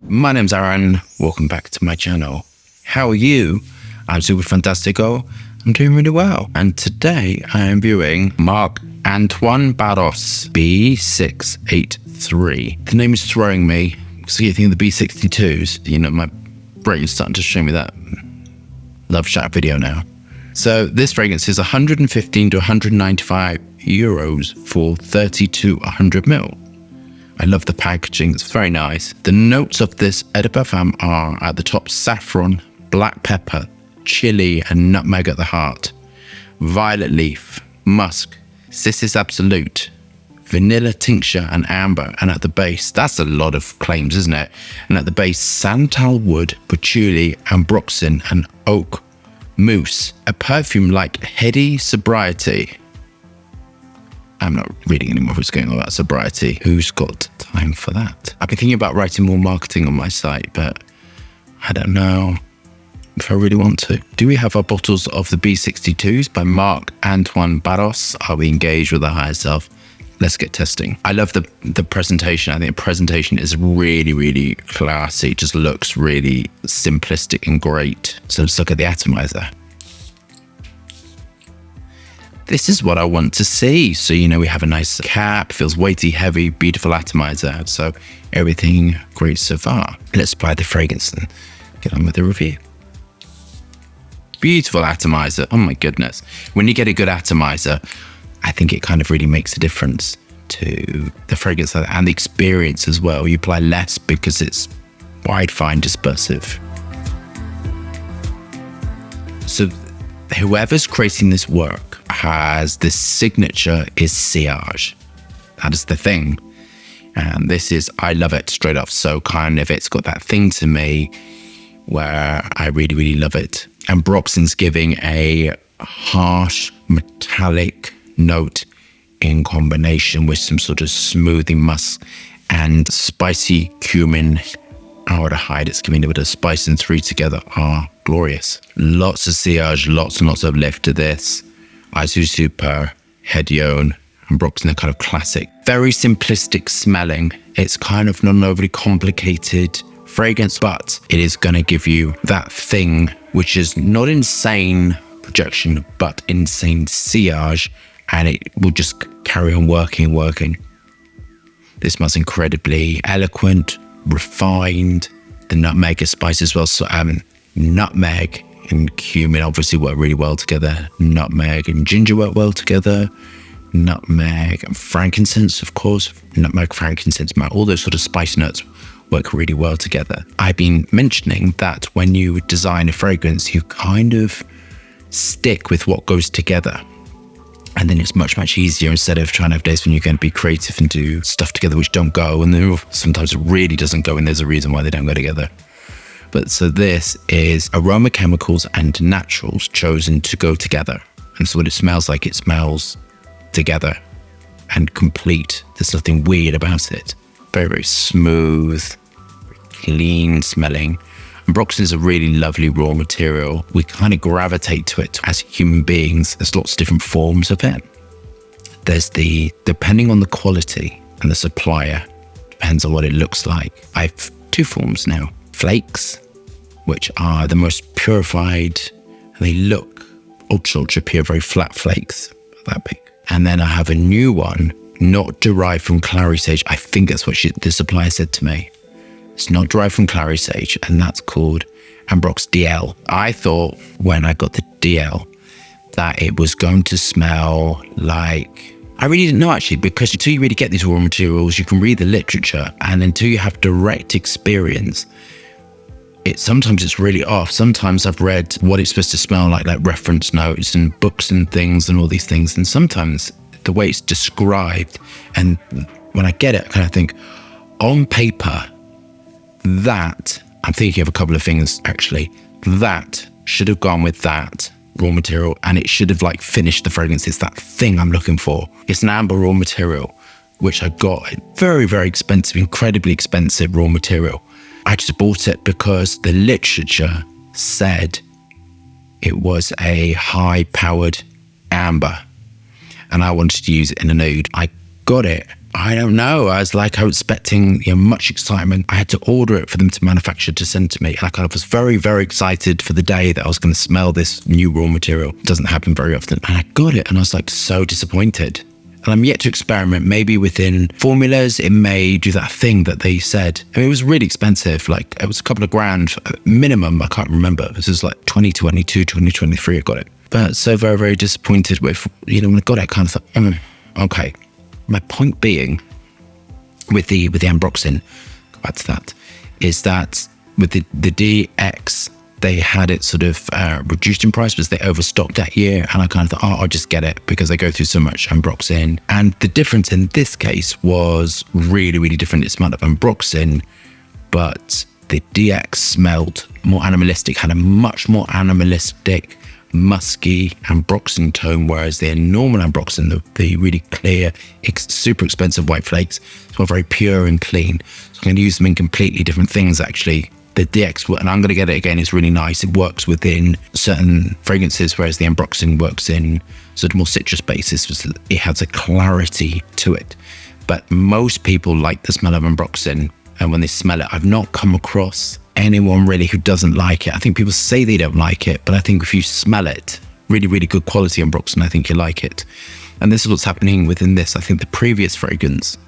My name's Aaron. Welcome back to my channel. How are you? I'm super fantastico. I'm doing really well. And today I am viewing Marc-Antoine Barrois B683. The name is throwing me because you think of the B62s. You know, my brain's starting to show me that love shack video now. So this fragrance is 115 to 195 euros for 30 to 100 ml. I love the packaging, it's very nice. The notes of this eau de parfum are at the top saffron, black pepper, chili and nutmeg at the heart, violet leaf, musk, cissus absolute, vanilla tincture and amber, and at the base, that's a lot of claims, isn't it? And at the base, santal wood, patchouli, ambroxan and oak mousse, a perfume like heady sobriety. I'm not reading anymore what's going on about sobriety. Who's got time for that? I've been thinking about writing more marketing on my site, but I don't know if I really want to. Do we have our bottles of the B62s by Marc-Antoine Barrois? Are we engaged with our higher self? Let's get testing. I love the presentation. I think the presentation is really, really classy. It just looks really simplistic and great. So let's look at the atomizer. This is what I want to see. So, you know, we have a nice cap, feels weighty, heavy, beautiful atomizer. So everything great so far. Let's apply the fragrance and get on with the review. Beautiful atomizer. Oh my goodness. When you get a good atomizer, I think it kind of really makes a difference to the fragrance and the experience as well. You apply less because it's wide, fine, dispersive. So whoever's creating this work has this signature is sillage. That is the thing. And this is, I love it straight off. So kind of, it's got that thing to me where I really, really love it. And Ambroxan's giving a harsh, metallic note in combination with some sort of smoothing musk and spicy cumin aldehyde. It's giving a bit of spice, and three together are glorious. Lots of sillage, lots and lots of lift to this. Isu Super, Hedione, and Ambroxan are kind of classic. Very simplistic smelling. It's kind of not an overly complicated fragrance, but it is going to give you that thing which is not insane projection, but insane sillage, and it will just carry on working. This smells incredibly eloquent, refined. The nutmeg is spice as well. So nutmeg and cumin obviously work really well together. Nutmeg and ginger work well together. Nutmeg and frankincense, of course. Nutmeg, frankincense, all those sort of spice notes work really well together. I've been mentioning that when you design a fragrance, you kind of stick with what goes together. And then it's much, much easier instead of trying to have days when you're going to be creative and do stuff together which don't go. And sometimes it really doesn't go, and there's a reason why they don't go together. But so this is aroma chemicals and naturals chosen to go together. And so what it smells like, it smells together and complete. There's nothing weird about it. Very, very smooth, clean smelling. Ambroxan is a really lovely raw material. We kind of gravitate to it as human beings. There's lots of different forms of it. There's depending on the quality and the supplier, depends on what it looks like. I have two forms now. Flakes, which are the most purified. They look ultra pure, very flat flakes, that big. And then I have a new one, not derived from clary sage. I think that's what the supplier said to me. It's not derived from clary sage, and that's called Ambrox DL. I thought when I got the DL that it was going to smell like, I really didn't know actually, because until you really get these raw materials, you can read the literature, and until you have direct experience, sometimes it's really off. Sometimes I've read what it's supposed to smell like reference notes and books and things and all these things. And sometimes the way it's described, and when I get it, I kind of think, on paper, that, I'm thinking of a couple of things actually, that should have gone with that raw material, and it should have finished the fragrance. It's that thing I'm looking for. It's an amber raw material, which I got very, very expensive, incredibly expensive raw material. I just bought it because the literature said it was a high-powered amber, and I wanted to use it in a nude. I got it. I don't know. I was expecting much excitement. I had to order it for them to manufacture to send to me. And I kind of was very, very excited for the day that I was going to smell this new raw material. It doesn't happen very often. And I got it and I was so disappointed. And I'm yet to experiment. Maybe within formulas, it may do that thing that they said. I mean, it was really expensive. It was a couple of grand minimum. I can't remember. This was 2022, 2023, I got it. But so very, very disappointed with, when I got it, I kind of thought, okay. My point being with the Ambroxan, go back to that, is that with the DX, they had it sort of reduced in price because they overstocked that year. And I kind of thought, I'll just get it because they go through so much Ambroxan. And the difference in this case was really, really different. It smelled of Ambroxan, but the DX smelled more animalistic, had a much more animalistic, musky Ambroxan tone, whereas the normal Ambroxan, the really clear, super expensive white flakes, smell very pure and clean. So I'm going to use them in completely different things, actually. The DX, and I'm going to get it again, is really nice. It works within certain fragrances, whereas the Ambroxan works in sort of more citrus bases. It has a clarity to it. But most people like the smell of Ambroxan, and when they smell it, I've not come across anyone really who doesn't like it. I think people say they don't like it, but I think if you smell it, really, really good quality Ambroxan, I think you like it. And this is what's happening within this. I think the previous fragrance,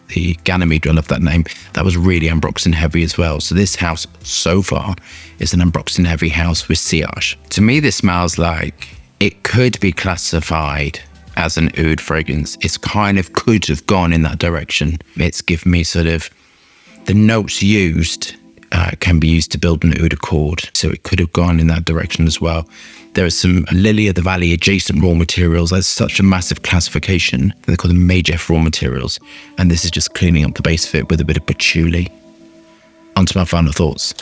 the Ganymede, I love that name, that was really Ambroxan heavy as well. So this house so far is an Ambroxan heavy house with sillage. To me, this smells like it could be classified as an oud fragrance. It's kind of could have gone in that direction. It's given me sort of the notes used can be used to build an oud accord. So it could have gone in that direction as well. There are some Lily of the Valley adjacent raw materials. There's such a massive classification. They're called the major raw materials. And this is just cleaning up the base of it with a bit of patchouli. On to my final thoughts.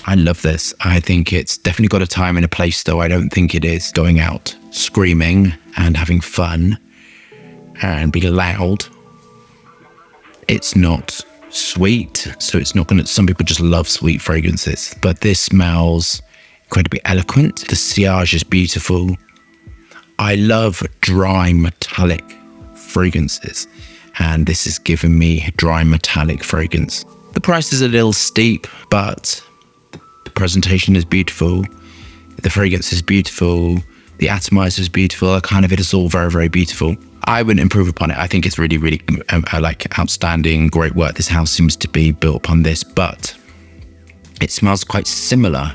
I love this. I think it's definitely got a time and a place, though. I don't think it is going out screaming and having fun and being loud. It's not sweet, so it's not going to, some people just love sweet fragrances, but this smells incredibly eloquent. The sillage is beautiful. I love dry metallic fragrances, and this is giving me dry metallic fragrance. The price is a little steep, but the presentation is beautiful. The fragrance is beautiful. The atomizer is beautiful. It is all very, very beautiful. I wouldn't improve upon it. I think it's really, really outstanding, great work. This house seems to be built upon this, but it smells quite similar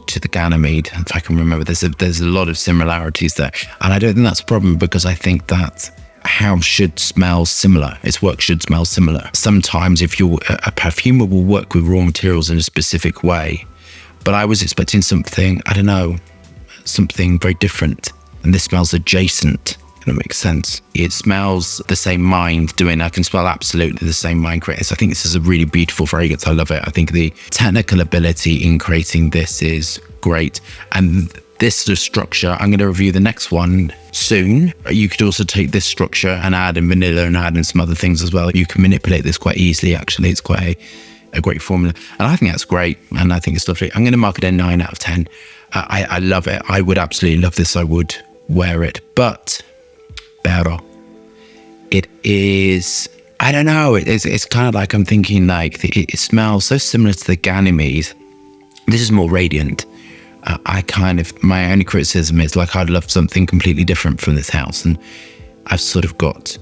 to the Ganymede. If I can remember, there's a lot of similarities there. And I don't think that's a problem because I think that house should smell similar. Its work should smell similar. Sometimes if you're a perfumer will work with raw materials in a specific way, but I was expecting something, I don't know, something very different. And this smells adjacent. It makes sense. It smells the same mind doing. I can smell absolutely the same mind creators. I think this is a really beautiful fragrance. I love it. I think the technical ability in creating this is great. And this sort of structure, I'm going to review the next one soon. You could also take this structure and add in vanilla and add in some other things as well. You can manipulate this quite easily, actually. It's quite a great formula. And I think that's great. And I think it's lovely. I'm going to mark it a 9 out of 10. I love it. I would absolutely love this. I would wear it. But it is, I don't know, it's kind of like I'm thinking it smells so similar to the Ganymede. This is more radiant. My only criticism is I'd love something completely different from this house, and I've sort of got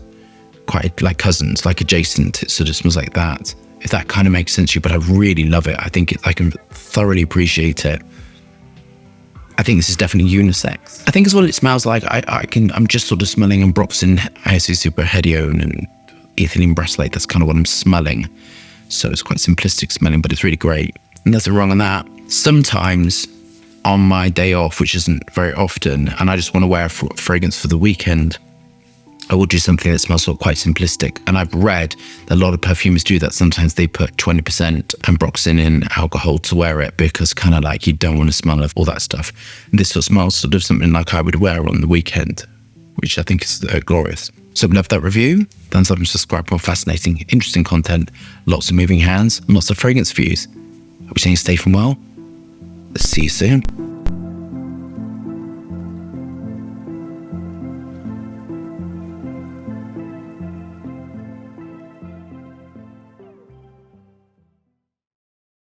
quite like cousins, like adjacent. It sort of smells like that, if that kind of makes sense to you. But I really love it. I think I can thoroughly appreciate it. I think this is definitely unisex. I think as well it smells like I'm just sort of smelling Ambroxan, ISO Super Hedione and Ethylene Bracelet. That's kind of what I'm smelling. So it's quite simplistic smelling, but it's really great. Nothing wrong on that. Sometimes on my day off, which isn't very often, and I just want to wear a fragrance for the weekend, I will do something that smells sort of quite simplistic. And I've read that a lot of perfumers do that. Sometimes they put 20% Ambroxan in alcohol to wear it because you don't want to smell of all that stuff. And this sort of smells sort of something like I would wear on the weekend, which I think is glorious. So love that review. Thumbs up and subscribe for more fascinating, interesting content. Lots of moving hands and lots of fragrance views. Hope you're staying safe and well. Let's see you soon.